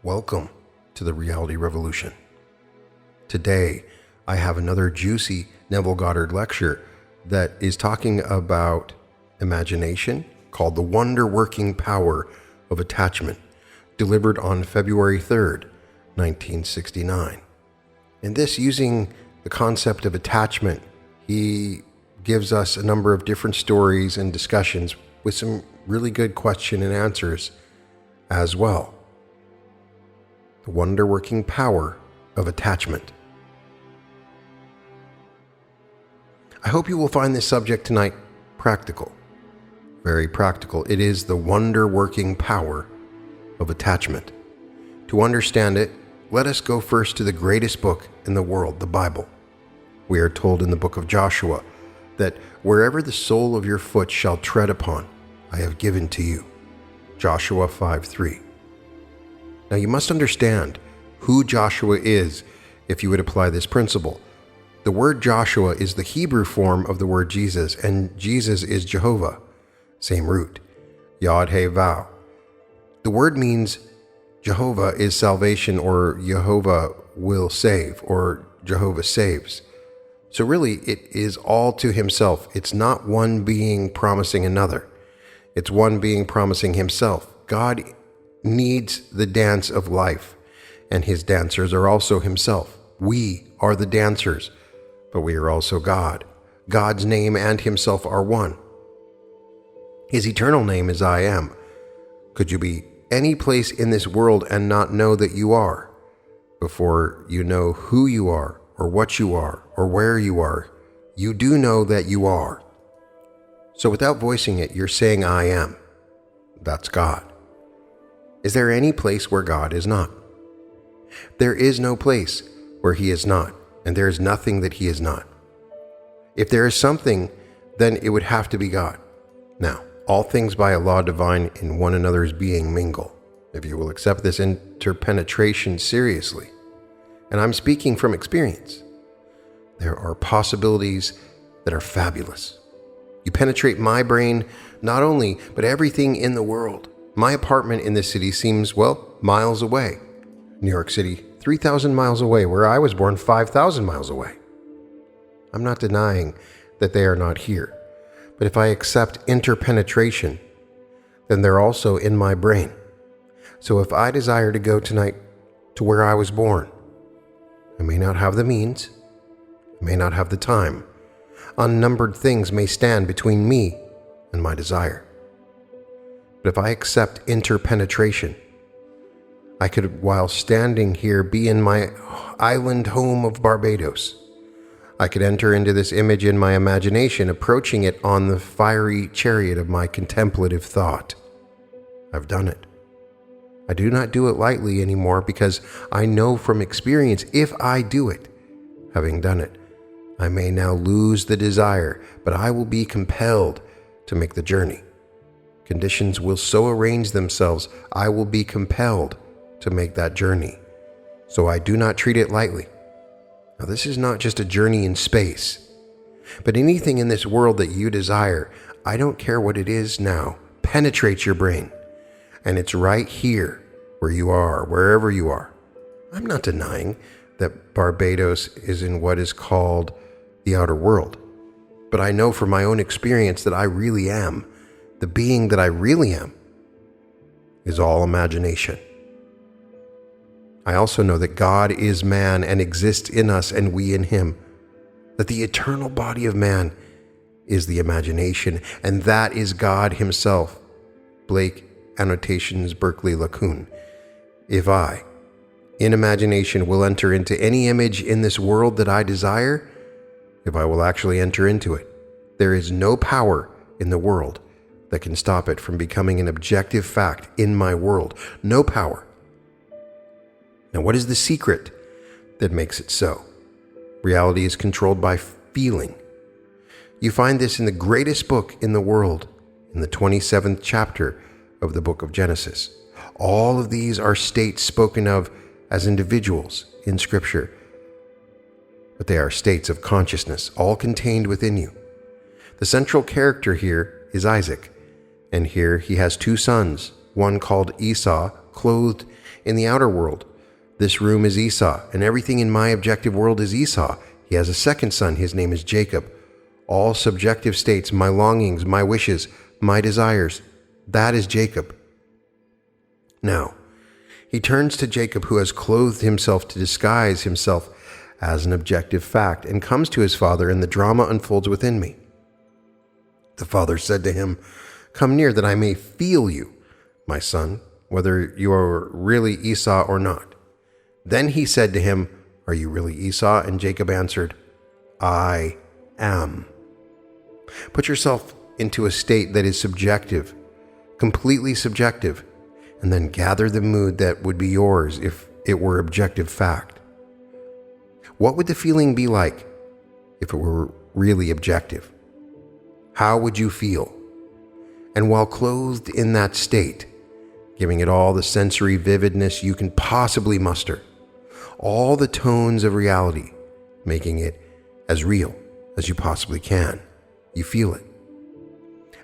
Welcome to the Reality Revolution. Today, I have another juicy Neville Goddard lecture that is talking about imagination, called The Wonder-Working Power of Attachment, delivered on February 3rd, 1969. In this, using the concept of attachment, he gives us a number of different stories and discussions with some really good question and answers as well. The wonder-working power of attachment. I hope you will find this subject tonight practical, very practical. It is the wonder-working power of attachment. To understand it, let us go first to the greatest book in the world, the Bible. We are told in the book of Joshua that wherever the sole of your foot shall tread upon, I have given to you. Joshua 5:3. Now you must understand who Joshua is if you would apply this principle. The word Joshua is the Hebrew form of the word Jesus, and Jesus is Jehovah, same root, Yod He Vau. The word means Jehovah is salvation, or Jehovah will save, or Jehovah saves. So really, it is all to himself. It's not one being promising another. It's one being promising himself. God needs the dance of life, and his dancers are also himself. We are the dancers, but we are also God. God's name and himself are one. His eternal name is I Am. Could you be any place in this world and not know that you are? Before you know who you are, or what you are, or where you are, you do know that you are. So without voicing it, you're saying I am. That's God. Is there any place where God is not? There is no place where he is not, and there is nothing that he is not. If there is something, then it would have to be God. Now, all things by a law divine in one another's being mingle, if you will accept this interpenetration seriously. And I'm speaking from experience. There are possibilities that are fabulous. You penetrate my brain, not only, but everything in the world. My apartment in this city seems, miles away. New York City, 3,000 miles away. Where I was born, 5,000 miles away. I'm not denying that they are not here. But if I accept interpenetration, then they're also in my brain. So if I desire to go tonight to where I was born, I may not have the means, I may not have the time. Unnumbered things may stand between me and my desire. But if I accept interpenetration, I could, while standing here, be in my island home of Barbados. I could enter into this image in my imagination, approaching it on the fiery chariot of my contemplative thought. I've done it. I do not do it lightly anymore, because I know from experience, if I do it, having done it, I may now lose the desire, but I will be compelled to make the journey. Conditions will so arrange themselves, I will be compelled to make that journey. So I do not treat it lightly. Now, this is not just a journey in space, but anything in this world that you desire, I don't care what it is now, penetrates your brain. And it's right here where you are, wherever you are. I'm not denying that Barbados is in what is called the outer world. But I know from my own experience that I really am. The being that I really am is all imagination. I also know that God is man and exists in us and we in him. That the eternal body of man is the imagination, and that is God himself. Blake, Annotations, Berkeley Lacoon. If I, in imagination, will enter into any image in this world that I desire, if I will actually enter into it, there is no power in the world that can stop it from becoming an objective fact in my world. No power. Now, what is the secret that makes it so? Reality is controlled by feeling. You find this in the greatest book in the world, in the 27th chapter of the book of Genesis. All of these are states spoken of as individuals in Scripture, but they are states of consciousness, all contained within you. The central character here is Isaac, and here he has two sons, one called Esau, clothed in the outer world. This room is Esau, and everything in my objective world is Esau. He has a second son. His name is Jacob. All subjective states, my longings, my wishes, my desires, that is Jacob. Now, he turns to Jacob, who has clothed himself to disguise himself as an objective fact, and comes to his father, and the drama unfolds within me. The father said to him, "Come near that I may feel you, my son, whether you are really Esau or not." Then he said to him, "Are you really Esau?" And Jacob answered, "I am." Put yourself into a state that is subjective, completely subjective, and then gather the mood that would be yours if it were objective fact. What would the feeling be like if it were really objective? How would you feel? And while clothed in that state, giving it all the sensory vividness you can possibly muster, all the tones of reality, making it as real as you possibly can, you feel it.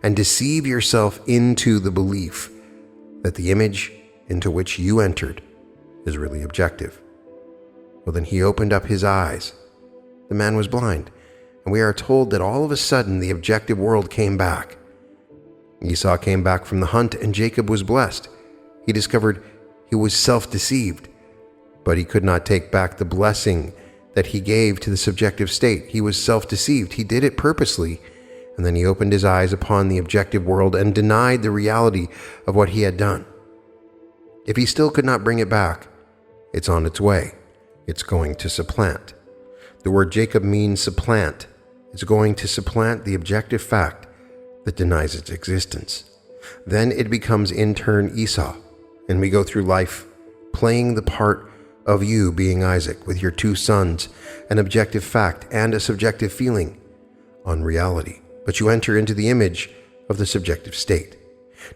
And deceive yourself into the belief that the image into which you entered is really objective. Well, then he opened up his eyes. The man was blind, and we are told that all of a sudden the objective world came back. Esau came back from the hunt, and Jacob was blessed. He discovered he was self-deceived, but he could not take back the blessing that he gave to the subjective state. He was self-deceived. He did it purposely, and then he opened his eyes upon the objective world and denied the reality of what he had done. If he still could not bring it back, it's on its way. It's going to supplant. The word Jacob means supplant. It's going to supplant the objective fact that denies its existence. Then it becomes in turn Esau, and we go through life playing the part of you being Isaac with your two sons, an objective fact and a subjective feeling on reality. But you enter into the image of the subjective state.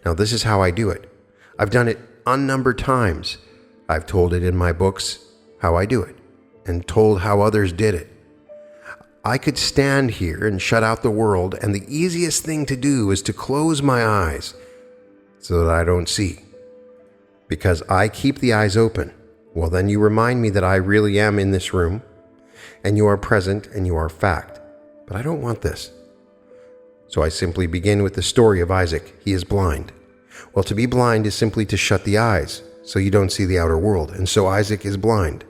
Now, this is how I do it. I've done it unnumbered times. I've told it in my books how I do it, and told how others did it. I could stand here and shut out the world, and the easiest thing to do is to close my eyes so that I don't see. Because I keep the eyes open, well, then you remind me that I really am in this room, and you are present, and you are fact. But I don't want this. So I simply begin with the story of Isaac. He is blind. Well, to be blind is simply to shut the eyes, so you don't see the outer world, and so Isaac is blind.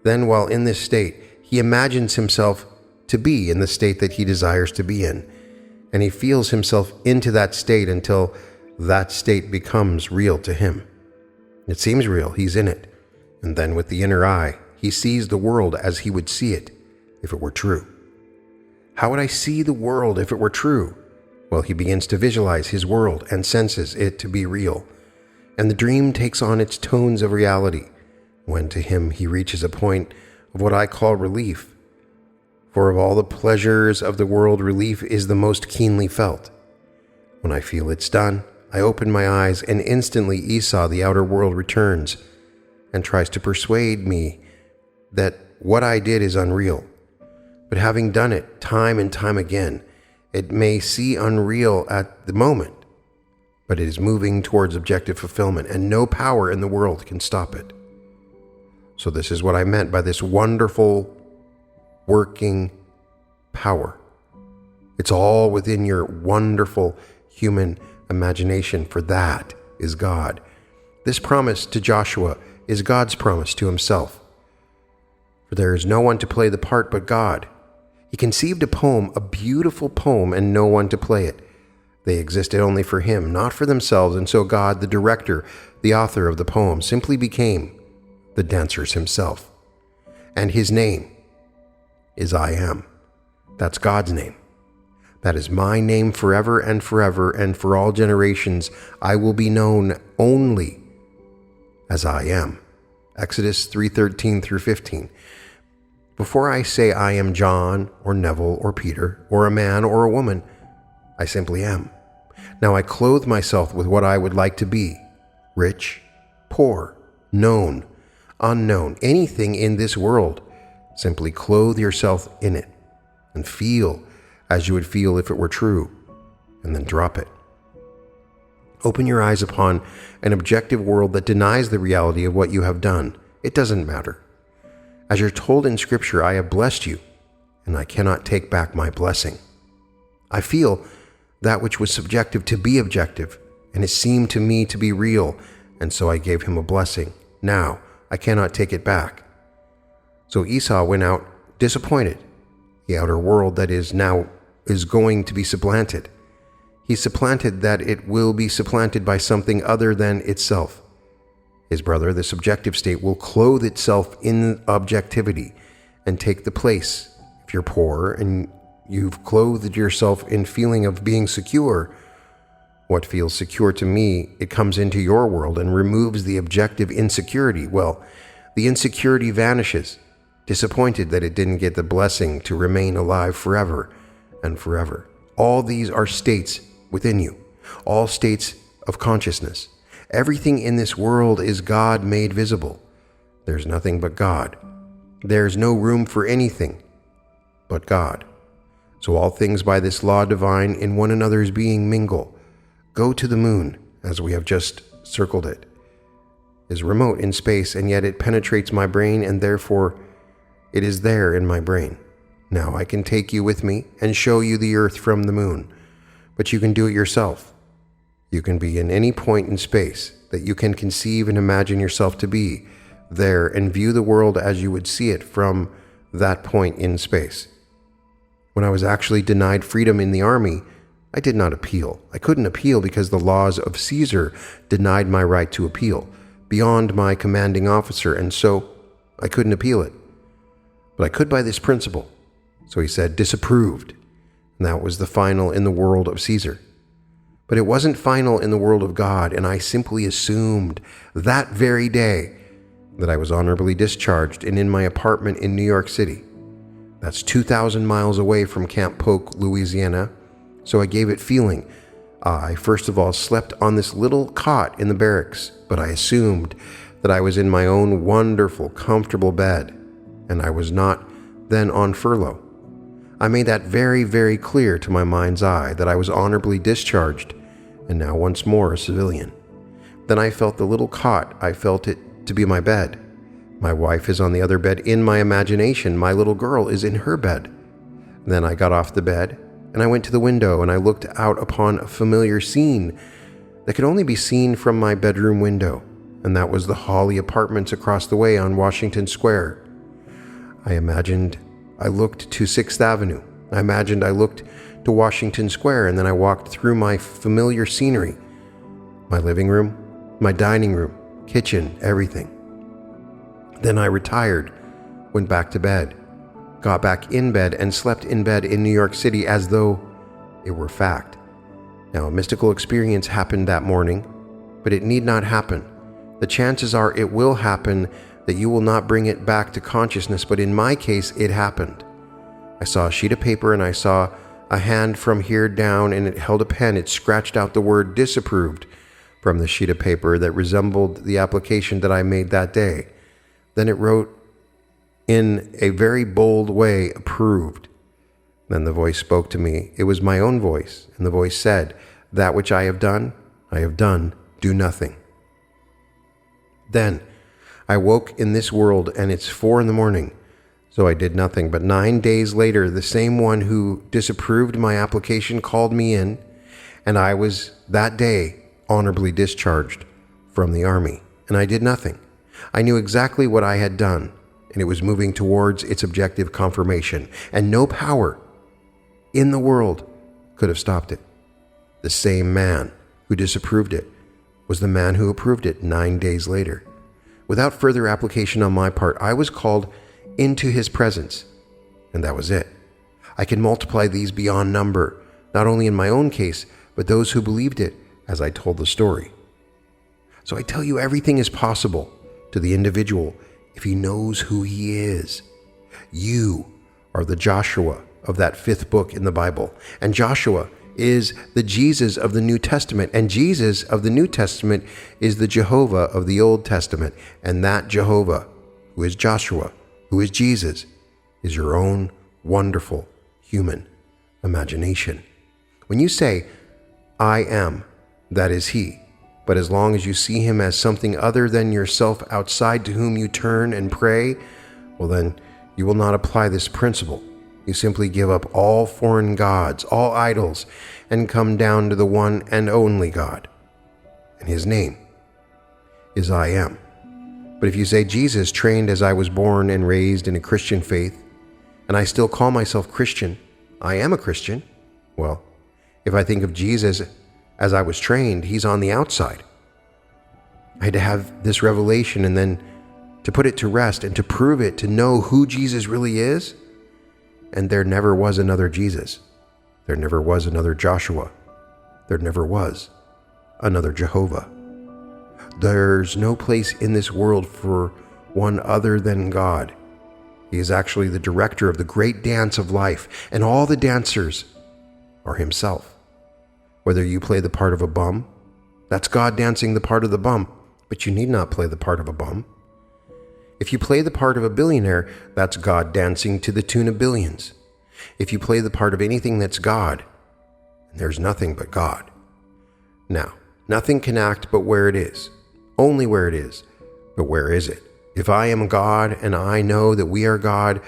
Then, while in this state, he imagines himself to be in the state that he desires to be in, and he feels himself into that state until that state becomes real to him. It seems real, he's in it, and then with the inner eye, he sees the world as he would see it if it were true. How would I see the world if it were true? Well, he begins to visualize his world and senses it to be real, and the dream takes on its tones of reality, when to him he reaches a point of what I call relief. For of all the pleasures of the world, relief is the most keenly felt. When I feel it's done, I open my eyes, and instantly Esau, the outer world, returns and tries to persuade me that what I did is unreal. But having done it time and time again, it may seem unreal at the moment, but it is moving towards objective fulfillment, and no power in the world can stop it. So this is what I meant by this wonderful working power. It's all within your wonderful human imagination, for that is God. This promise to Joshua is God's promise to himself. For there is no one to play the part but God. He conceived a poem, a beautiful poem, and no one to play it. They existed only for him, not for themselves, and so God, the director, the author of the poem, simply became the dancer's himself. And his name is I Am. That's God's name. That is my name forever, and for all generations I will be known only as I Am. Exodus 3:13 through 15. Before I say I am John or Neville or Peter or a man or a woman, I simply am. Now I clothe myself with what I would like to be: rich, poor, known, unknown, anything in this world. Simply clothe yourself in it and feel as you would feel if it were true, and then drop it. Open your eyes upon an objective world that denies the reality of what you have done. It doesn't matter. As you're told in Scripture, I have blessed you, and I cannot take back my blessing. I feel that which was subjective to be objective, and it seemed to me to be real, and so I gave him a blessing. Now, I cannot take it back. So Esau went out disappointed. The outer world that is now is going to be supplanted. He supplanted that it will be supplanted by something other than itself. His brother, the subjective state, will clothe itself in objectivity and take the place. If you're poor and you've clothed yourself in feeling of being secure, what feels secure to me, it comes into your world and removes the objective insecurity. Well, the insecurity vanishes, disappointed that it didn't get the blessing to remain alive forever and forever. All these are states within you, all states of consciousness. Everything in this world is God made visible. There's nothing but God. There's no room for anything but God. So all things by this law divine in one another's being mingle. Go to the moon, as we have just circled it, is remote in space, and yet it penetrates my brain, and therefore it is there in my brain. Now I can take you with me and show you the earth from the moon, but you can do it yourself. You can be in any point in space that you can conceive and imagine yourself to be there and view the world as you would see it from that point in space. When I was actually denied freedom in the army, I did not appeal. I couldn't appeal because the laws of Caesar denied my right to appeal beyond my commanding officer, and so I couldn't appeal it. But I could by this principle. So he said, disapproved. And that was the final in the world of Caesar. But it wasn't final in the world of God, and I simply assumed that very day that I was honorably discharged and in my apartment in New York City. That's 2,000 miles away from Camp Polk, Louisiana, so I gave it feeling. I, first of all, slept on this little cot in the barracks, but I assumed that I was in my own wonderful, comfortable bed, and I was not then on furlough. I made that very, very clear to my mind's eye that I was honorably discharged, and now once more a civilian. Then I felt the little cot. I felt it to be my bed. My wife is on the other bed in my imagination. My little girl is in her bed. Then I got off the bed, and I went to the window, and I looked out upon a familiar scene that could only be seen from my bedroom window, and that was the Hawley Apartments across the way on Washington Square. I imagined I looked to 6th Avenue. I imagined I looked to Washington Square, and then I walked through my familiar scenery. My living room, my dining room, kitchen, everything. Then I retired, went back to bed, got back in bed, and slept in bed in New York City as though it were fact. Now, a mystical experience happened that morning, but it need not happen. The chances are it will happen, that you will not bring it back to consciousness, but in my case, it happened. I saw a sheet of paper, and I saw a hand from here down, and it held a pen. It scratched out the word disapproved from the sheet of paper that resembled the application that I made that day. Then it wrote in a very bold way, approved. Then the voice spoke to me. It was my own voice, and the voice said, that which I have done, do nothing. Then I woke in this world, and it's 4 a.m, so I did nothing. But 9 days later, the same one who disapproved my application called me in, and I was that day honorably discharged from the army, and I did nothing. I knew exactly what I had done, and it was moving towards its objective confirmation, and no power in the world could have stopped it. The same man who disapproved it was the man who approved it 9 days later. Without further application on my part, I was called into his presence, and that was it. I can multiply these beyond number, not only in my own case, but those who believed it as I told the story. So I tell you, everything is possible to the individual if he knows who he is. You are the Joshua of that 5th book in the Bible, and Joshua is the Jesus of the New Testament, and Jesus of the New Testament is the Jehovah of the Old Testament, and that Jehovah, who is Joshua, who is Jesus, is your own wonderful human imagination. When you say, I am, that is He. But as long as you see Him as something other than yourself outside to whom you turn and pray, well then, you will not apply this principle. You simply give up all foreign gods, all idols, and come down to the one and only God. And His name is I Am. But if you say, Jesus trained as I was born and raised in a Christian faith, and I still call myself Christian, I am a Christian, well, if I think of Jesus as I was trained, He's on the outside. I had to have this revelation and then to put it to rest and to prove it, to know who Jesus really is. And there never was another Jesus. There never was another Joshua. There never was another Jehovah. There's no place in this world for one other than God. He is actually the director of the great dance of life, and all the dancers are Himself. Whether you play the part of a bum, that's God dancing the part of the bum, but you need not play the part of a bum. If you play the part of a billionaire, that's God dancing to the tune of billions. If you play the part of anything that's God, there's nothing but God. Now, nothing can act but where it is, only where it is, but where is it? If I am God and I know that we are God,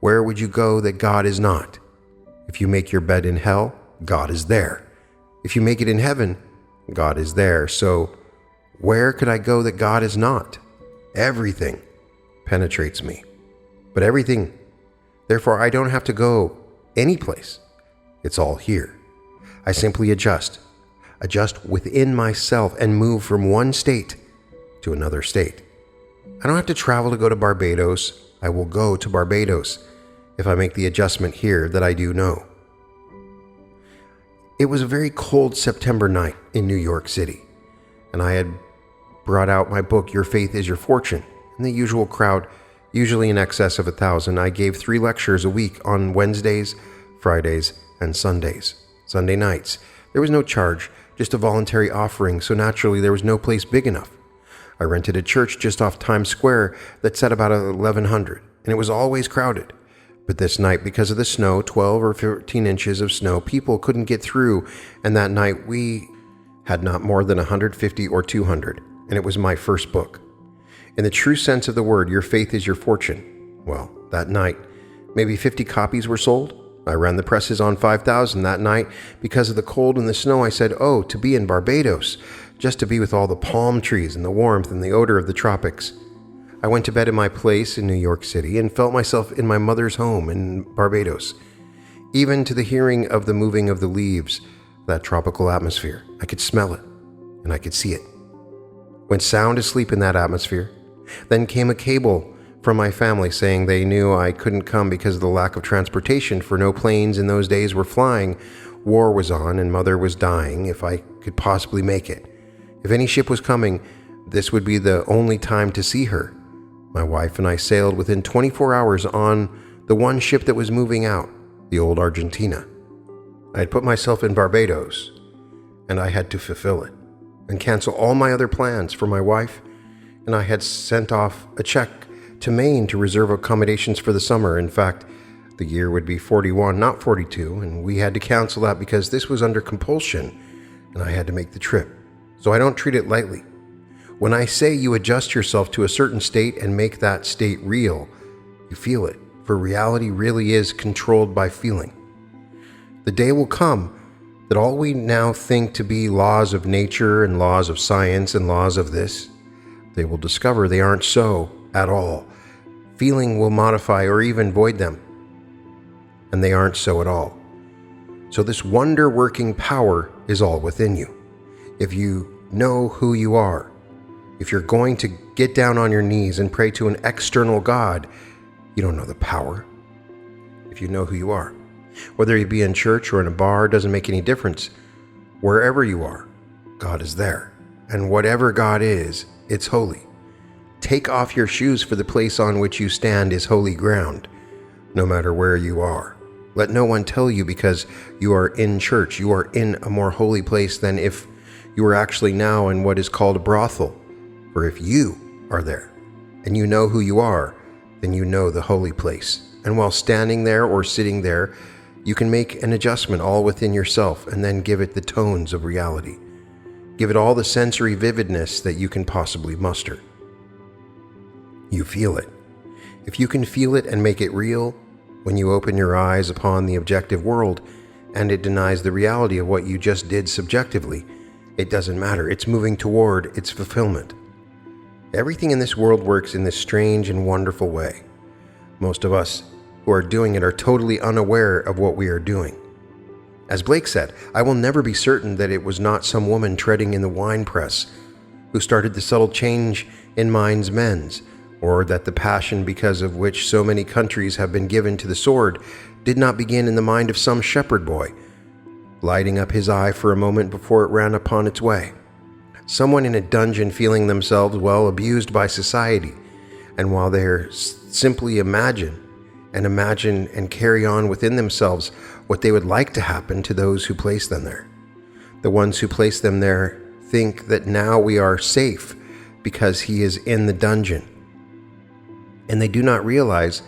where would you go that God is not? If you make your bed in hell, God is there. If you make it in heaven, God is there. So where could I go that God is not? Everything penetrates me. But everything, therefore I don't have to go any place. It's all here. I simply adjust within myself and move from one state to another state. I don't have to travel to go to Barbados. I will go to Barbados if I make the adjustment here that I do know. It was a very cold September night in New York City, and I had brought out my book, Your Faith is Your Fortune. In the usual crowd, usually in excess of 1,000, I gave 3 lectures a week on Wednesdays, Fridays, and Sundays. Sunday nights. There was no charge, just a voluntary offering, so naturally there was no place big enough. I rented a church just off Times Square that sat about 1,100, and it was always crowded. But this night, because of the snow, 12 or 15 inches of snow, people couldn't get through, and that night we had not more than 150 or 200, and it was my first book. In the true sense of the word, Your Faith is Your Fortune. Well, that night, maybe 50 copies were sold. I ran the presses on 5,000 that night. Because of the cold and the snow, I said, oh, to be in Barbados, just to be with all the palm trees and the warmth and the odor of the tropics. I went to bed in my place in New York City and felt myself in my mother's home in Barbados. Even to the hearing of the moving of the leaves, that tropical atmosphere, I could smell it and I could see it. Went sound asleep in that atmosphere. Then came a cable from my family saying they knew I couldn't come because of the lack of transportation, for no planes in those days were flying. War was on and Mother was dying if I could possibly make it. If any ship was coming, this would be the only time to see her. My wife and I sailed within 24 hours on the one ship that was moving out, the old Argentina. I had put myself in Barbados, and I had to fulfill it and cancel all my other plans for my wife, and I had sent off a check to Maine to reserve accommodations for the summer. In fact, the year would be 41, not 42, and we had to cancel that because this was under compulsion, and I had to make the trip. So I don't treat it lightly. When I say you adjust yourself to a certain state and make that state real, you feel it, for reality really is controlled by feeling. The day will come that all we now think to be laws of nature and laws of science and laws of this, they will discover they aren't so at all. Feeling will modify or even void them, and they aren't so at all. So this wonder-working power is all within you. If you know who you are, if you're going to get down on your knees and pray to an external God, you don't know the power. If you know who you are, whether you be in church or in a bar, doesn't make any difference. Wherever you are, God is there. And whatever God is, it's holy. Take off your shoes, for the place on which you stand is holy ground, no matter where you are. Let no one tell you because you are in church, you are in a more holy place than if you are actually now in what is called a brothel. For if you are there, and you know who you are, then you know the holy place. And while standing there or sitting there, you can make an adjustment all within yourself and then give it the tones of reality. Give it all the sensory vividness that you can possibly muster. You feel it. If you can feel it and make it real, when you open your eyes upon the objective world and it denies the reality of what you just did subjectively, it doesn't matter. It's moving toward its fulfillment. Everything in this world works in this strange and wonderful way. Most of us who are doing it are totally unaware of what we are doing. As Blake said, I will never be certain that it was not some woman treading in the wine press who started the subtle change in minds men's, or that the passion because of which so many countries have been given to the sword did not begin in the mind of some shepherd boy, lighting up his eye for a moment before it ran upon its way. Someone in a dungeon feeling themselves, well, abused by society, and while they simply imagine and carry on within themselves what they would like to happen to those who place them there. The ones who place them there think that now we are safe because he is in the dungeon. And they do not realize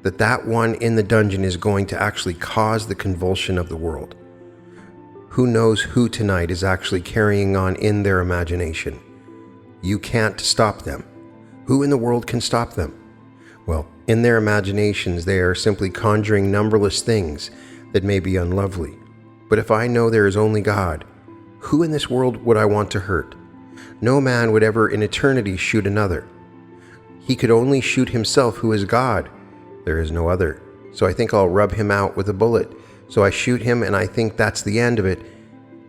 that that one in the dungeon is going to actually cause the convulsion of the world. Who knows who tonight is actually carrying on in their imagination? You can't stop them. Who in the world can stop them? Well, in their imaginations, they are simply conjuring numberless things that may be unlovely. But if I know there is only God, who in this world would I want to hurt? No man would ever in eternity shoot another. He could only shoot himself, who is God. There is no other. So I think I'll rub him out with a bullet. So I shoot him and I think that's the end of it.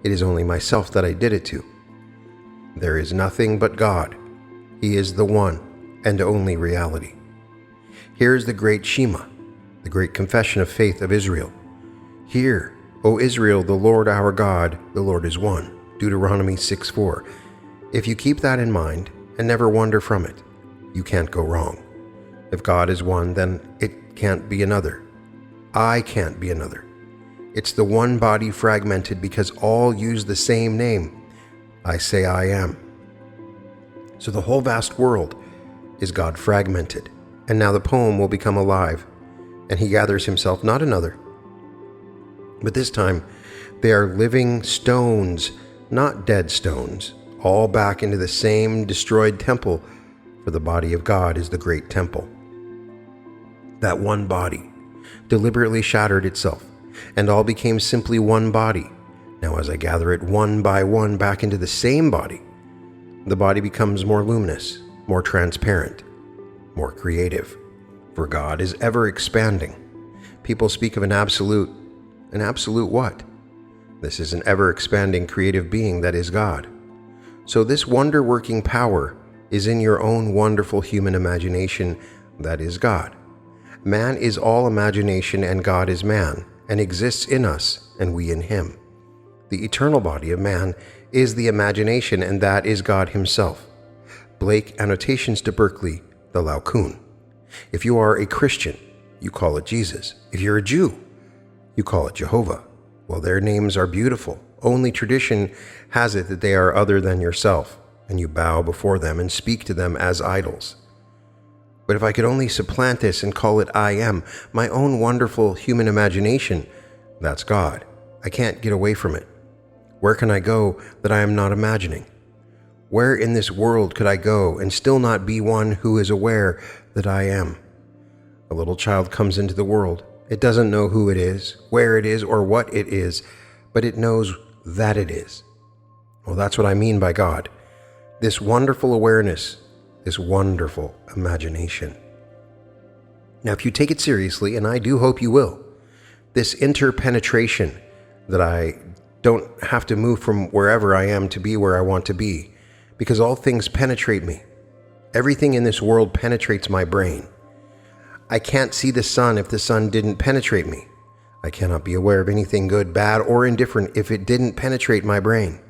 It is only myself that I did it to. There is nothing but God. He is the one and only reality. Here is the great Shema, the great confession of faith of Israel. Hear, O Israel, the Lord our God, the Lord is one. Deuteronomy 6:4. If you keep that in mind and never wander from it, you can't go wrong. If God is one, then it can't be another. I can't be another. It's the one body fragmented because all use the same name. I say I am. So the whole vast world is God fragmented. And now the poem will become alive, and he gathers himself, not another. But this time, they are living stones, not dead stones, all back into the same destroyed temple, for the body of God is the great temple. That one body deliberately shattered itself, and all became simply one body. Now as I gather it one by one back into the same body, the body becomes more luminous, more transparent, more creative, for God is ever expanding. People speak of an absolute. An absolute what? This is an ever-expanding creative being that is God. So this wonder-working power is in your own wonderful human imagination that is God. Man is all imagination and God is man, and exists in us and we in him. The eternal body of man is the imagination, and that is God himself. Blake Annotations to Berkeley, the Laocoon. If you are a Christian, you call it Jesus. If you're a Jew, you call it Jehovah. Well, their names are beautiful. Only tradition has it that they are other than yourself, and you bow before them and speak to them as idols. But if I could only supplant this and call it I am, my own wonderful human imagination, that's God. I can't get away from it. Where can I go that I am not imagining? Where in this world could I go and still not be one who is aware that I am? A little child comes into the world. It doesn't know who it is, where it is, or what it is, but it knows that it is. Well, that's what I mean by God. This wonderful awareness, this wonderful imagination. Now, if you take it seriously, and I do hope you will, this interpenetration that I don't have to move from wherever I am to be where I want to be, because all things penetrate me. Everything in this world penetrates my brain. I can't see the sun if the sun didn't penetrate me. I cannot be aware of anything good, bad, or indifferent if it didn't penetrate my brain.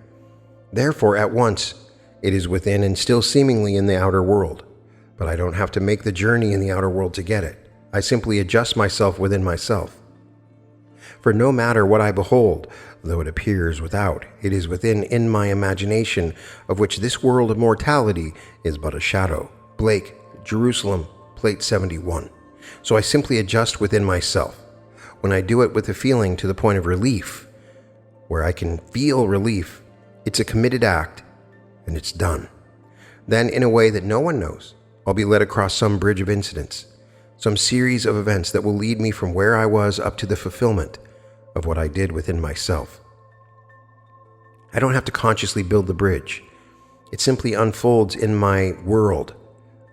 Therefore, at once, it is within and still seemingly in the outer world. But I don't have to make the journey in the outer world to get it. I simply adjust myself within myself. For no matter what I behold, though it appears without, it is within in my imagination, of which this world of mortality is but a shadow. Blake, Jerusalem, plate 71. So I simply adjust within myself. When I do it with a feeling to the point of relief, where I can feel relief, It's a committed act, and it's done. Then, in a way that no one knows, I'll be led across some bridge of incidents, some series of events that will lead me from where I was up to the fulfillment of what I did within myself. I don't have to consciously build the bridge. It simply unfolds in my world.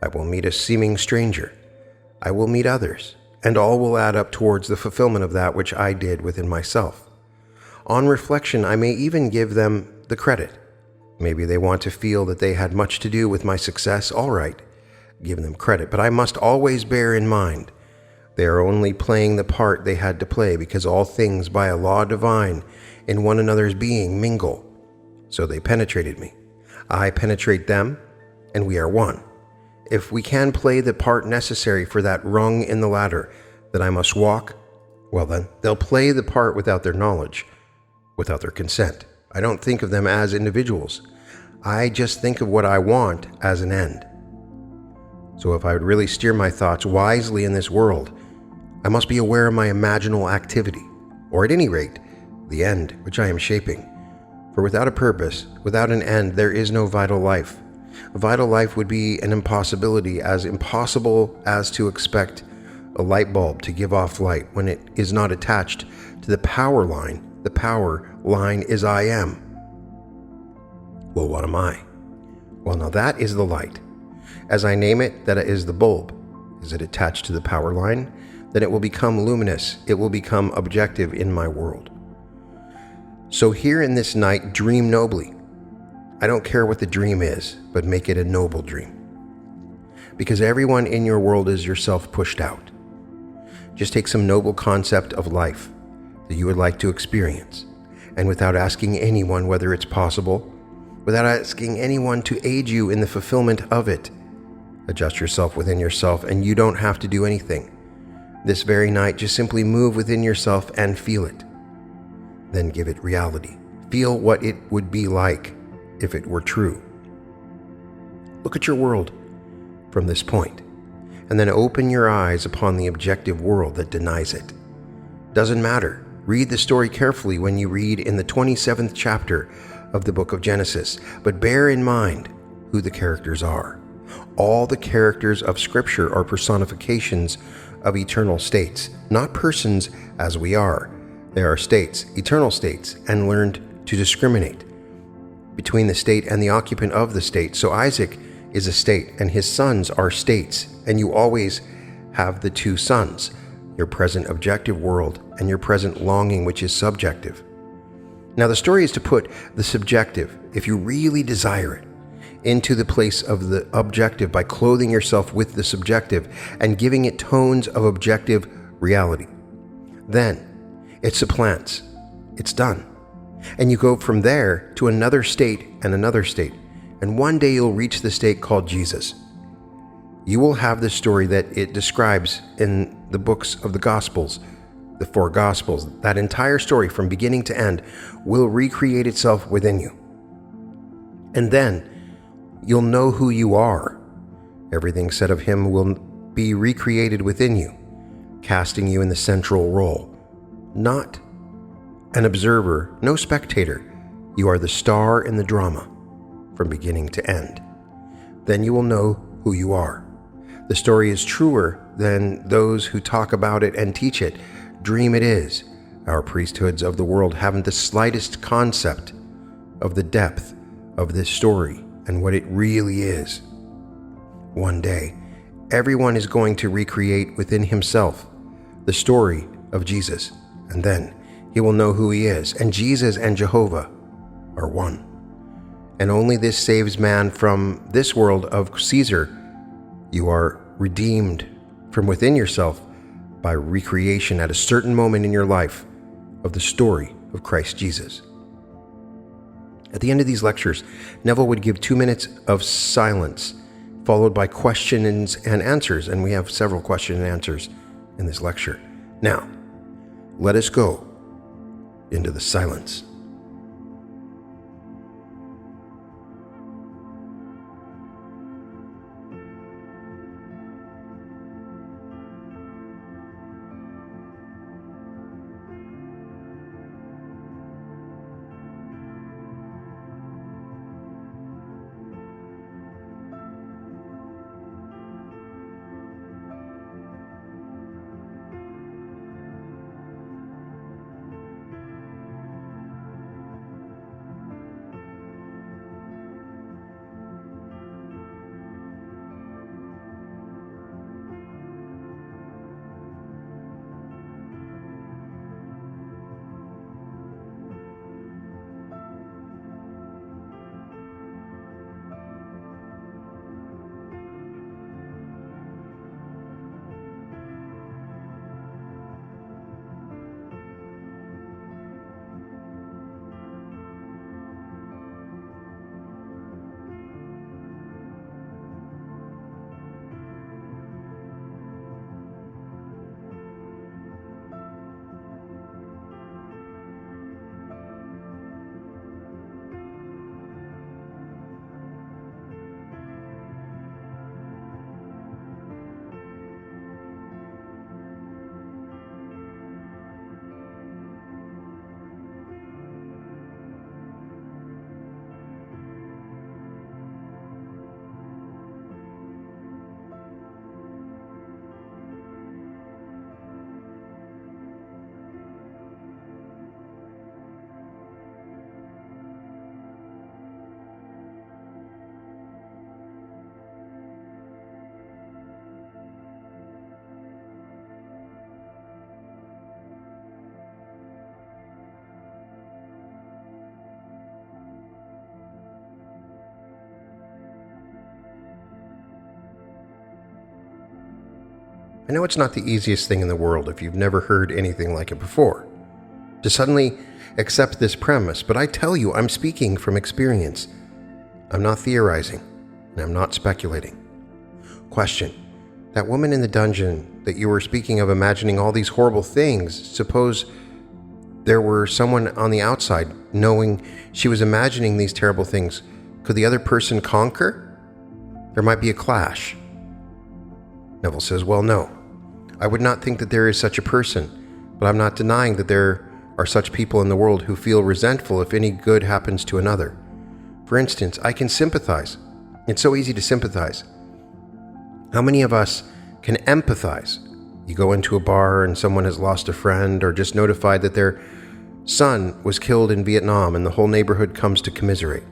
I will meet a seeming stranger. I will meet others, and all will add up towards the fulfillment of that which I did within myself. On reflection, I may even give them the credit. Maybe they want to feel that they had much to do with my success. All right, give them credit, but I must always bear in mind they are only playing the part they had to play, because all things by a law divine in one another's being mingle. So they penetrated me. I penetrate them, and we are one. If we can play the part necessary for that rung in the ladder that I must walk, well then, they'll play the part without their knowledge, without their consent. I don't think of them as individuals. I just think of what I want as an end. So if I would really steer my thoughts wisely in this world, I must be aware of my imaginal activity, or at any rate, the end which I am shaping. For without a purpose, without an end, there is no vital life. A vital life would be an impossibility, as impossible as to expect a light bulb to give off light when it is not attached to the power line. The power line is I am. Well, what am I? Well, now that is the light. As I name it, that is the bulb. Is it attached to the power line? Then it will become luminous. It will become objective in my world. So here in this night, dream nobly. I don't care what the dream is, but make it a noble dream. Because everyone in your world is yourself pushed out. Just take some noble concept of life that you would like to experience, and without asking anyone whether it's possible, without asking anyone to aid you in the fulfillment of it, adjust yourself within yourself, and you don't have to do anything. This very night, just simply move within yourself and feel it. Then give it reality. Feel what it would be like if it were true. Look at your world from this point, and then open your eyes upon the objective world that denies it. Doesn't matter. Read the story carefully when you read in the 27th chapter of the book of Genesis, but bear in mind who the characters are. All the characters of Scripture are personifications of eternal states, not persons as we are. They are states, eternal states, and learned to discriminate between the state and the occupant of the state. So Isaac is a state, and his sons are states, and you always have the two sons, your present objective world and your present longing, which is subjective. Now the story is to put the subjective, if you really desire it, into the place of the objective by clothing yourself with the subjective and giving it tones of objective reality. Then it supplants. It's done. And you go from there to another state and another state. And one day you'll reach the state called Jesus. You will have the story that it describes in the books of the Gospels, the four Gospels. That entire story from beginning to end will recreate itself within you. And then you'll know who you are. Everything said of him will be recreated within you, casting you in the central role. Not an observer, no spectator. You are the star in the drama from beginning to end. Then you will know who you are. The story is truer than those who talk about it and teach it. Dream it is. Our priesthoods of the world haven't the slightest concept of the depth of this story and what it really is. One day, everyone is going to recreate within himself the story of Jesus, and then he will know who he is. And Jesus and Jehovah are one. And only this saves man from this world of Caesar. You are redeemed from within yourself by recreation at a certain moment in your life of the story of Christ Jesus. At the end of these lectures, Neville would give 2 minutes of silence, followed by questions and answers, and we have several questions and answers in this lecture. Now, let us go into the silence. I know it's not the easiest thing in the world if you've never heard anything like it before, to suddenly accept this premise, but I tell you, I'm speaking from experience. I'm not theorizing, and I'm not speculating. Question: that woman in the dungeon that you were speaking of, imagining all these horrible things, suppose there were someone on the outside knowing she was imagining these terrible things. Could the other person conquer? There might be a clash. Neville says, well, no. I would not think that there is such a person, but I'm not denying that there are such people in the world who feel resentful if any good happens to another. For instance, I can sympathize. It's so easy to sympathize. How many of us can empathize? You go into a bar and someone has lost a friend or just notified that their son was killed in Vietnam and the whole neighborhood comes to commiserate.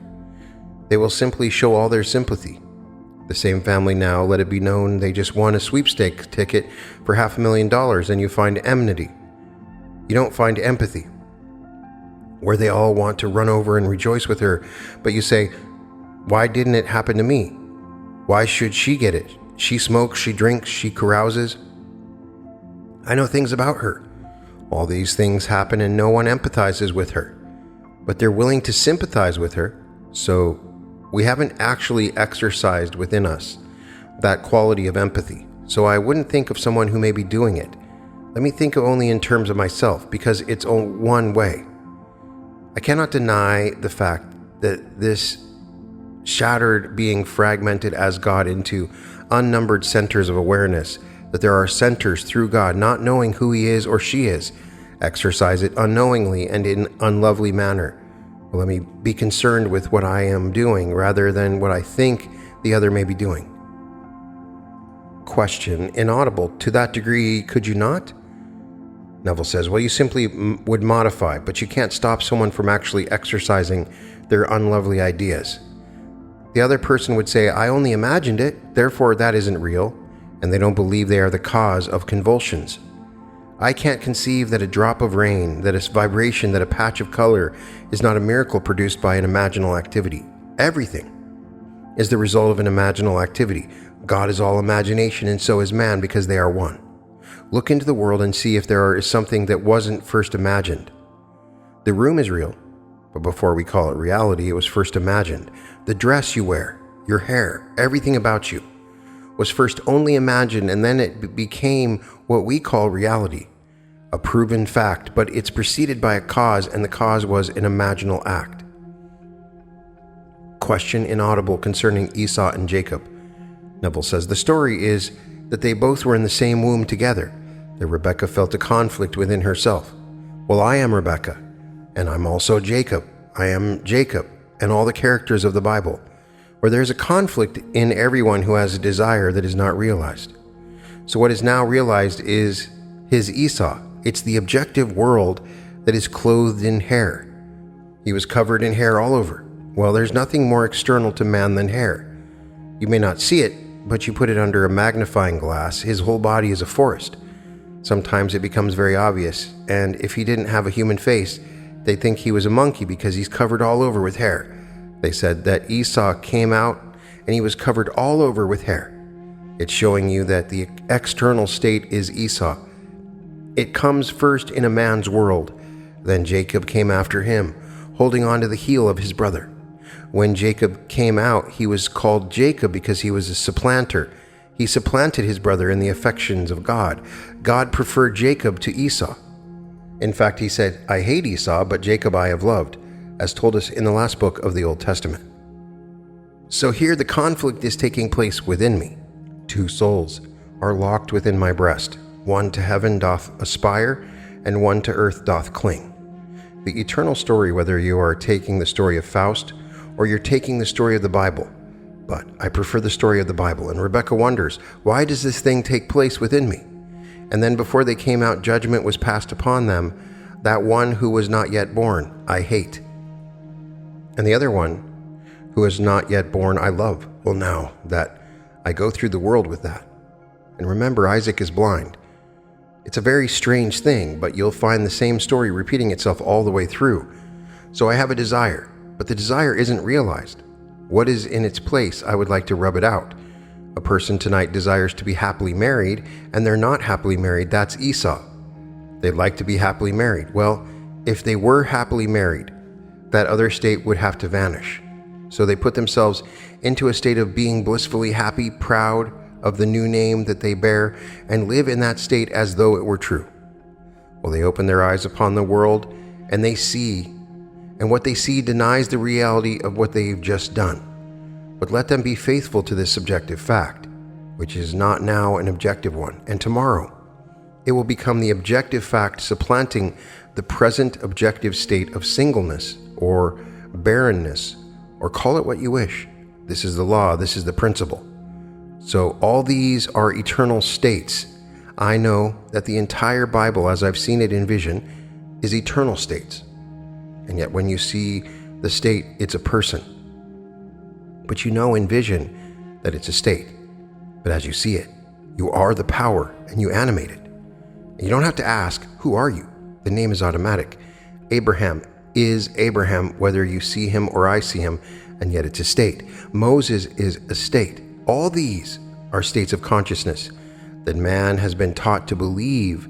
They will simply show all their sympathy. The same family now, let it be known, they just won a sweepstake ticket for $500,000 and you find enmity. You don't find empathy, where they all want to run over and rejoice with her, but you say, why didn't it happen to me? Why should she get it? She smokes, she drinks, she carouses. I know things about her. All these things happen and no one empathizes with her, but they're willing to sympathize with her, so we haven't actually exercised within us that quality of empathy. So I wouldn't think of someone who may be doing it. Let me think only in terms of myself, because it's one way. I cannot deny the fact that this shattered being fragmented as God into unnumbered centers of awareness, that there are centers through God, not knowing who he is or she is, exercise it unknowingly and in unlovely manner. Well, let me be concerned with what I am doing rather than what I think the other may be doing. Question: inaudible. To that degree, could you not? Neville says, well, you simply would modify, but you can't stop someone from actually exercising their unlovely ideas. The other person would say, I only imagined it, therefore that isn't real, and they don't believe they are the cause of convulsions. I can't conceive that a drop of rain, that a vibration, that a patch of color is not a miracle produced by an imaginal activity. Everything is the result of an imaginal activity. God is all imagination, and so is man, because they are one. Look into the world and see if there is something that wasn't first imagined. The room is real, but before we call it reality, it was first imagined. The dress you wear, your hair, everything about you was first only imagined, and then it became what we call reality, a proven fact, but it's preceded by a cause, and the cause was an imaginal act. Question inaudible concerning Esau and Jacob. Neville says, the story is that they both were in the same womb together, that Rebekah felt a conflict within herself. Well, I am Rebekah, and I'm also Jacob. I am Jacob, and all the characters of the Bible, where there's a conflict in everyone who has a desire that is not realized. So what is now realized is his Esau. It's the objective world that is clothed in hair. He was covered in hair all over. Well, there's nothing more external to man than hair. You may not see it, but you put it under a magnifying glass. His whole body is a forest. Sometimes it becomes very obvious, and if he didn't have a human face, they think he was a monkey because he's covered all over with hair. They said that Esau came out and he was covered all over with hair. It's showing you that the external state is Esau. It comes first in a man's world. Then Jacob came after him, holding on to the heel of his brother. When Jacob came out, he was called Jacob because he was a supplanter. He supplanted his brother in the affections of God. God preferred Jacob to Esau. In fact, he said, I hate Esau, but Jacob I have loved, as told us in the last book of the Old Testament. So here the conflict is taking place within me. Two souls are locked within my breast. One to heaven doth aspire, and one to earth doth cling. The eternal story, whether you are taking the story of Faust or you're taking the story of the Bible. But I prefer the story of the Bible, and Rebekah wonders, why does this thing take place within me? And then before they came out, judgment was passed upon them. That one who was not yet born, I hate. And the other one, who is not yet born, I love. Well, now that I go through the world with that. And remember, Isaac is blind. It's a very strange thing, but you'll find the same story repeating itself all the way through. So I have a desire, but the desire isn't realized. What is in its place, I would like to rub it out. A person tonight desires to be happily married, and they're not happily married. That's Esau. They'd like to be happily married. Well, if they were happily married, that other state would have to vanish. So they put themselves into a state of being blissfully happy, proud of the new name that they bear, and live in that state as though it were true. Well, they open their eyes upon the world, and they see, and what they see denies the reality of what they've just done. But let them be faithful to this subjective fact, which is not now an objective one, and tomorrow it will become the objective fact supplanting the present objective state of singleness or barrenness, or call it what you wish. This is the law, this is the principle. So all these are eternal states. I know that the entire Bible, as I've seen it in vision, is eternal states. And yet when you see the state, it's a person. But you know in vision that it's a state. But as you see it, you are the power and you animate it. And you don't have to ask, who are you? The name is automatic. Abraham is Abraham, whether you see him or I see him, and yet it's a state. Moses is a state. All these are states of consciousness that man has been taught to believe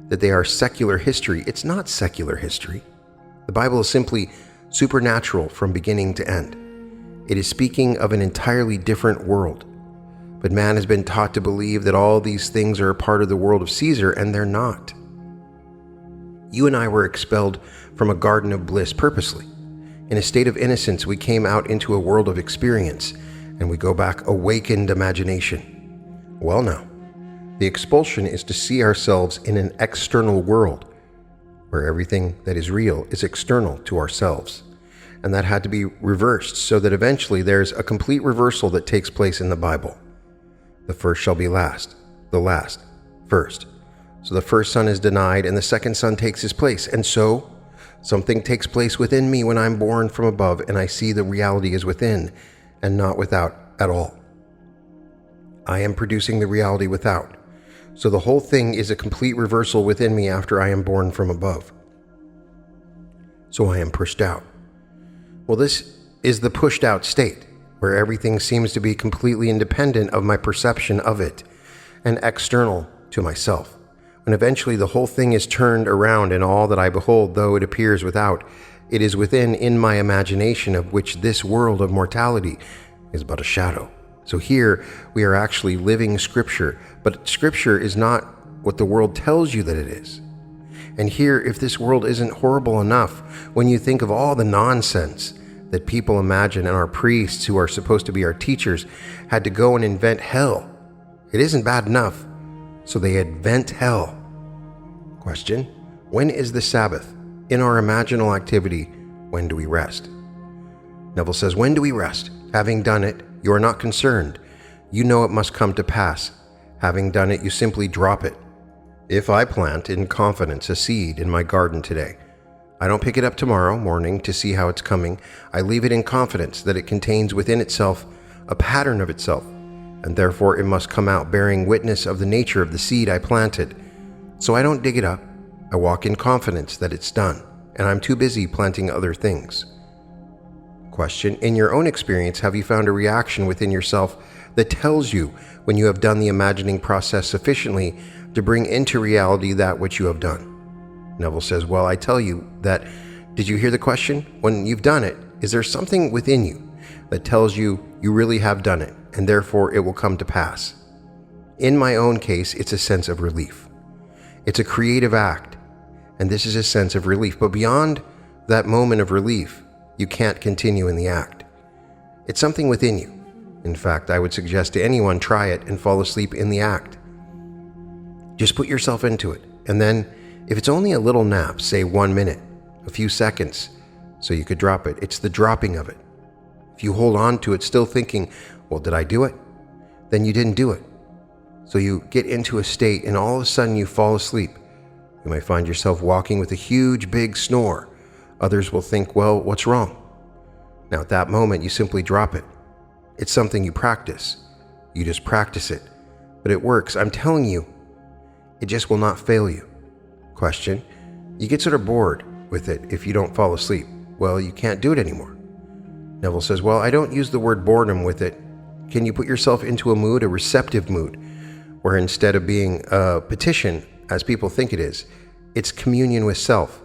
that they are secular history. It's not secular history. The Bible is simply supernatural from beginning to end. It is speaking of an entirely different world. But man has been taught to believe that all these things are a part of the world of Caesar, and they're not. You and I were expelled from a garden of bliss purposely. In a state of innocence, we came out into a world of experience, and we go back awakened imagination. Well now, the expulsion is to see ourselves in an external world, where everything that is real is external to ourselves. And that had to be reversed so that eventually there's a complete reversal that takes place in the Bible. The first shall be last, the last first. So the first son is denied and the second son takes his place. And so something takes place within me when I'm born from above and I see the reality is within and not without at all. I am producing the reality without. So the whole thing is a complete reversal within me after I am born from above. So I am pushed out. Well, this is the pushed out state, where everything seems to be completely independent of my perception of it and external to myself. When eventually the whole thing is turned around and all that I behold, though it appears without, it is within in my imagination, of which this world of mortality is but a shadow. So here we are actually living Scripture, but Scripture is not what the world tells you that it is. And here, if this world isn't horrible enough, when you think of all the nonsense that people imagine and our priests, who are supposed to be our teachers, had to go and invent hell, it isn't bad enough, so they invent hell. Question: when is the Sabbath? In our imaginal activity, when do we rest? Neville says, when do we rest? Having done it, you are not concerned. You know it must come to pass. Having done it, you simply drop it. If I plant in confidence a seed in my garden today, I don't pick it up tomorrow morning to see how it's coming. I leave it in confidence that it contains within itself a pattern of itself, and therefore it must come out bearing witness of the nature of the seed I planted. So I don't dig it up. I walk in confidence that it's done, and I'm too busy planting other things. Question: in your own experience, have you found a reaction within yourself that tells you when you have done the imagining process sufficiently to bring into reality that which you have done? Neville says, well, I tell you that. Did you hear the question? When you've done it, is there something within you that tells you you really have done it, and therefore it will come to pass? In my own case, it's a sense of relief. It's a creative act, and this is a sense of relief. But beyond that moment of relief, you can't continue in the act. It's something within you. In fact, I would suggest to anyone, try it and fall asleep in the act. Just put yourself into it, and then if it's only a little nap, say 1 minute, a few seconds, so you could drop it. It's the dropping of it. If you hold on to it still thinking, well, did I do it? Then you didn't do it. So you get into a state and all of a sudden you fall asleep. You might find yourself walking with a huge big snore. Others will think, well, what's wrong? Now at that moment you simply drop it. It's something you practice. You just practice it. But it works. I'm telling you, it just will not fail you. Question: you get sort of bored with it if you don't fall asleep. Well, you can't do it anymore. Neville says, well, I don't use the word boredom with it, Can you put yourself into a mood, a receptive mood, where instead of being a petition, as people think it is, it's communion with self?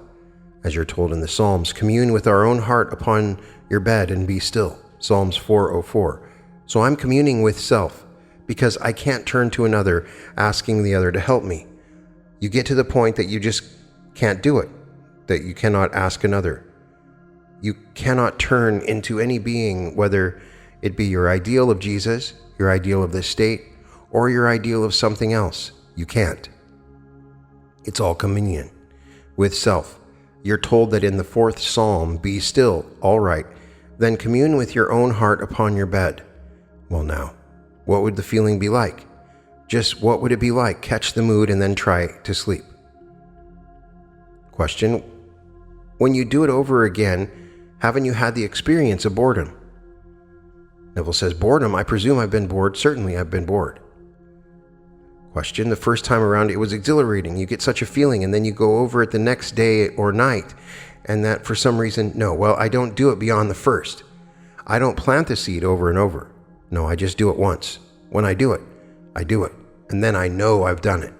As you're told in the Psalms, commune with our own heart upon your bed and be still. Psalms 4:04. So I'm communing with self because I can't turn to another asking the other to help me. You get to the point that you just can't do it, that you cannot ask another. You cannot turn into any being, whether it be your ideal of Jesus, your ideal of this state, or your ideal of something else. You can't. It's all communion with self. You're told that in the 4th Psalm, be still, all right, then commune with your own heart upon your bed. Well now, what would the feeling be like? Just what would it be like? Catch the mood and then try to sleep. Question: when you do it over again, haven't you had the experience of boredom? Neville says, boredom? I presume I've been bored. Certainly I've been bored. Question: the first time around it was exhilarating. You get such a feeling and then you go over it the next day or night and that for some reason, no, well, I don't do it beyond the first. I don't plant the seed over and over. No, I just do it once. When I do it, and then I know I've done it.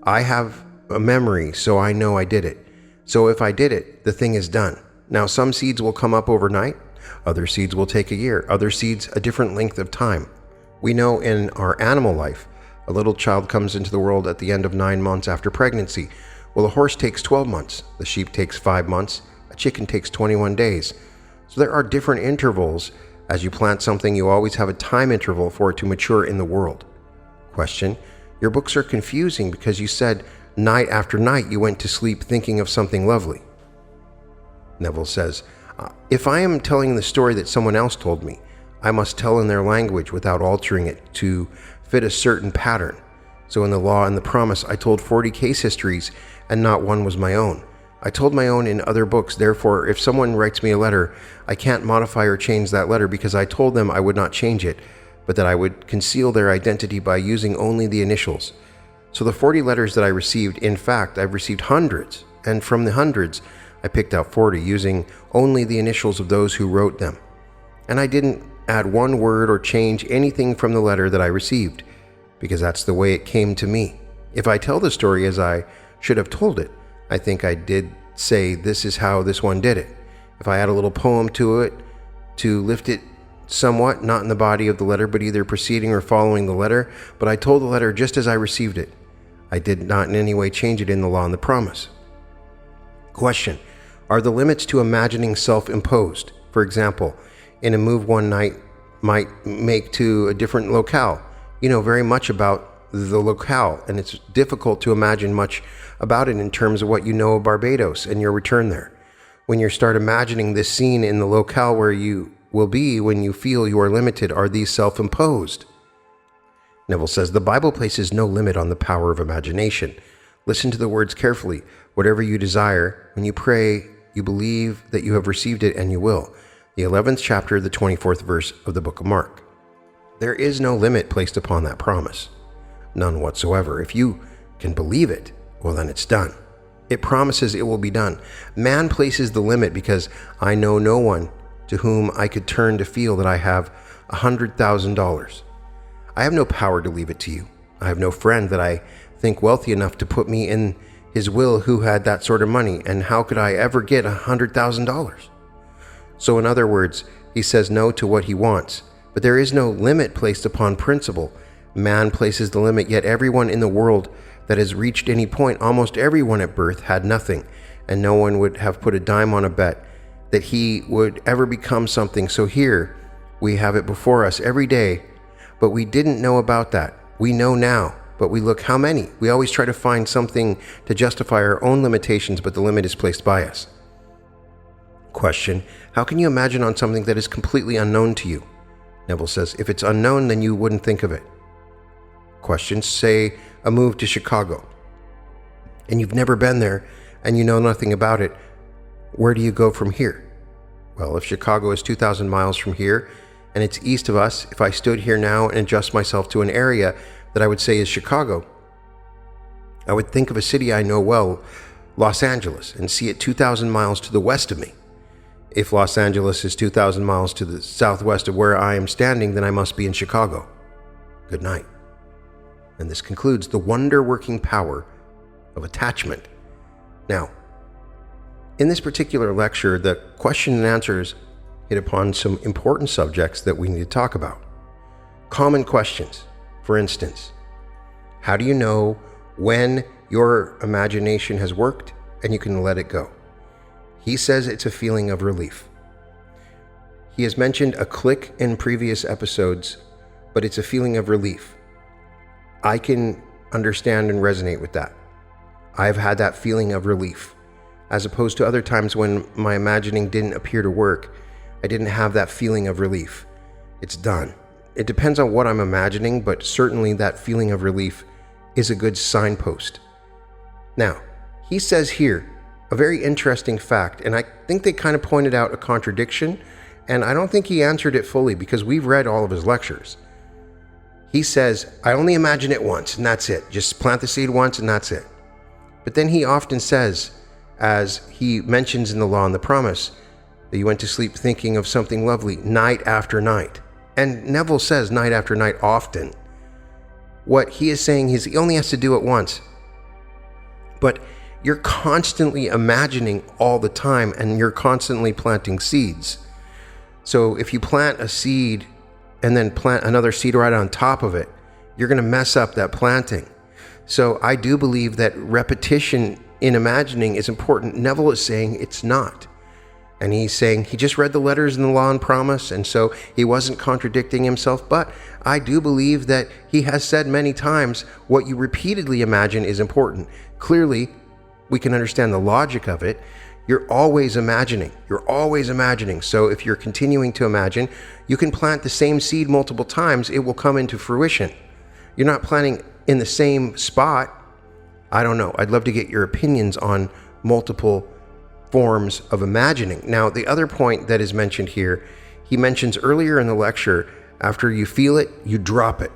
I have a memory, so I know I did it. So if I did it, the thing is done. Now, some seeds will come up overnight. Other seeds will take a year. Other seeds a different length of time. We know in our animal life, a little child comes into the world at the end of 9 months after pregnancy. Well, a horse takes 12 months. The sheep takes 5 months. A chicken takes 21 days. So there are different intervals. As you plant something, you always have a time interval for it to mature in the world. Question: your books are confusing because you said night after night you went to sleep thinking of something lovely. Neville says, if I am telling the story that someone else told me, I must tell in their language without altering it to fit a certain pattern. So in the Law and the Promise, I told 40 case histories and not one was my own. I told my own in other books. Therefore, if someone writes me a letter, I can't modify or change that letter because I told them I would not change it, but that I would conceal their identity by using only the initials. So the 40 letters that I received, in fact, I've received hundreds, and from the hundreds, I picked out 40 using only the initials of those who wrote them. And I didn't add one word or change anything from the letter that I received, because that's the way it came to me. If I tell the story as I should have told it, I think I did say this is how this one did it. If I add a little poem to it to lift it somewhat, not in the body of the letter, but either preceding or following the letter, but I told the letter just as I received it. I did not in any way change it in the Law and the Promise. Question: are the limits to imagining self-imposed? For example, in a move one night might make to a different locale. You know very much about the locale, and it's difficult to imagine much about it in terms of what you know of Barbados and your return there. When you start imagining this scene in the locale where you will be when you feel you are limited, are these self-imposed? Neville says, the Bible places no limit on the power of imagination. Listen to the words carefully. Whatever you desire, when you pray, you believe that you have received it and you will. The 11th chapter, the 24th verse of the book of Mark. There is no limit placed upon that promise. None whatsoever. If you can believe it, well then it's done. It promises it will be done. Man places the limit because I know no one to whom I could turn to feel that I have $100,000. I have no power to leave it to you. I have no friend that I think wealthy enough to put me in his will who had that sort of money, and how could I ever get $100,000? So in other words, he says no to what he wants, but there is no limit placed upon principle. Man places the limit, yet everyone in the world that has reached any point, almost everyone at birth had nothing, and no one would have put a dime on a bet that he would ever become something. So here we have it before us every day, but we didn't know about that. We know now, but we look how many. We always try to find something to justify our own limitations, but the limit is placed by us. Question: how can you imagine on something that is completely unknown to you? Neville says, if it's unknown, then you wouldn't think of it. Question: say a move to Chicago, and you've never been there, and you know nothing about it. Where do you go from here? Well, if Chicago is 2,000 miles from here, and it's east of us, if I stood here now and adjust myself to an area that I would say is Chicago, I would think of a city I know well, Los Angeles, and see it 2,000 miles to the west of me. If Los Angeles is 2,000 miles to the southwest of where I am standing, then I must be in Chicago. Good night. And this concludes the wonder-working power of attachment. Now, in this particular lecture, the question and answers hit upon some important subjects that we need to talk about. Common questions, for instance, how do you know when your imagination has worked and you can let it go? He says it's a feeling of relief. He has mentioned a click in previous episodes, but it's a feeling of relief. I can understand and resonate with that. I've had that feeling of relief, as opposed to other times when my imagining didn't appear to work. I didn't have that feeling of relief. It's done. It depends on what I'm imagining, but certainly that feeling of relief is a good signpost. Now, he says here a very interesting fact, and I think they kind of pointed out a contradiction, and I don't think he answered it fully because we've read all of his lectures. He says, I only imagine it once, and that's it. Just plant the seed once, and that's it. But then he often says, as he mentions in the Law and the Promise, that you went to sleep thinking of something lovely night after night. And Neville says night after night often. What he is saying is he only has to do it once. But you're constantly imagining all the time, and you're constantly planting seeds. So if you plant a seed and then plant another seed right on top of it, you're going to mess up that planting. So I do believe that repetition in imagining is important. Neville is saying it's not. And he's saying he just read the letters in the Law and Promise, and so he wasn't contradicting himself. But I do believe that he has said many times what you repeatedly imagine is important. Clearly, we can understand the logic of it. You're always imagining. You're always imagining. So if you're continuing to imagine, you can plant the same seed multiple times. It will come into fruition. You're not planting in the same spot. I don't know. I'd love to get your opinions on multiple forms of imagining. Now, the other point that is mentioned here, he mentions earlier in the lecture, after you feel it, you drop it.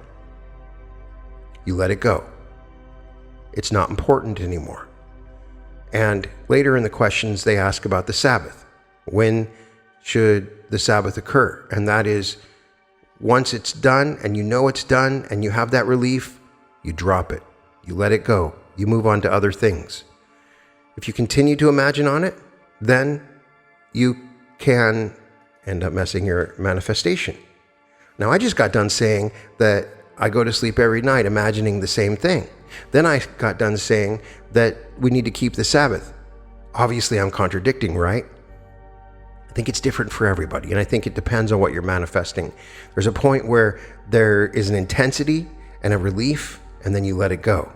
You let it go. It's not important anymore. And later in the questions, they ask about the Sabbath. When should the Sabbath occur? And that is, once it's done and you know it's done and you have that relief, you drop it. You let it go. You move on to other things. If you continue to imagine on it, then you can end up messing your manifestation. Now, I just got done saying that I go to sleep every night imagining the same thing. Then I got done saying that we need to keep the Sabbath. Obviously, I'm contradicting, right? I think it's different for everybody, and I think it depends on what you're manifesting. There's a point where there is an intensity and a relief, and then you let it go.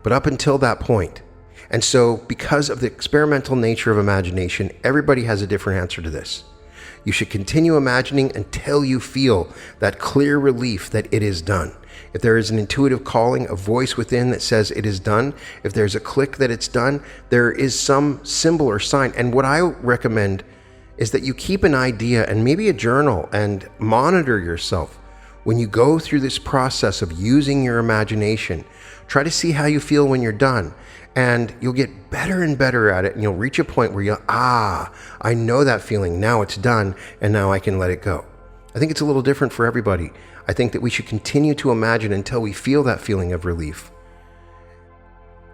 But up until that point, and so because of the experimental nature of imagination, everybody has a different answer to this. You should continue imagining until you feel that clear relief that it is done. If there is an intuitive calling, a voice within that says it is done, if there's a click that it's done, there is some symbol or sign. And what I recommend is that you keep an idea and maybe a journal and monitor yourself when you go through this process of using your imagination. Try to see how you feel when you're done, and you'll get better and better at it, and you'll reach a point where I know that feeling. Now it's done, and now I can let it go. I think it's a little different for everybody. I think that we should continue to imagine until we feel that feeling of relief.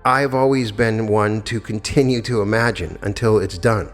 I've always been one to continue to imagine until it's done.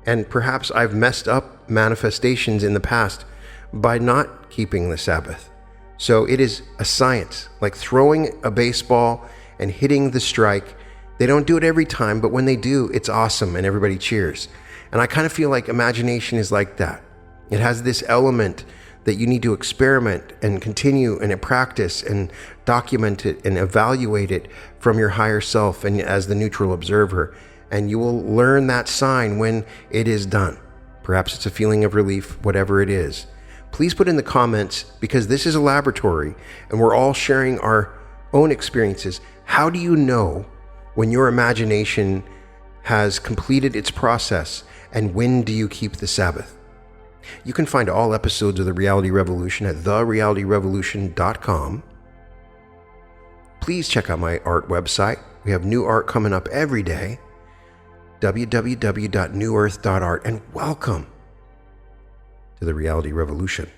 And perhaps I've messed up manifestations in the past by not keeping the Sabbath. So it is a science, like throwing a baseball and hitting the strike. They don't do it every time, but when they do, it's awesome and everybody cheers. And I kind of feel like imagination is like that. It has this element that you need to experiment and continue and practice and document it and evaluate it from your higher self and as the neutral observer. And you will learn that sign when it is done. Perhaps it's a feeling of relief, whatever it is. Please put in the comments, because this is a laboratory and we're all sharing our own experiences. How do you know when your imagination has completed its process, and when do you keep the Sabbath? You can find all episodes of The Reality Revolution at therealityrevolution.com. Please check out my art website. We have new art coming up every day. www.newearth.art, and welcome to the Reality Revolution.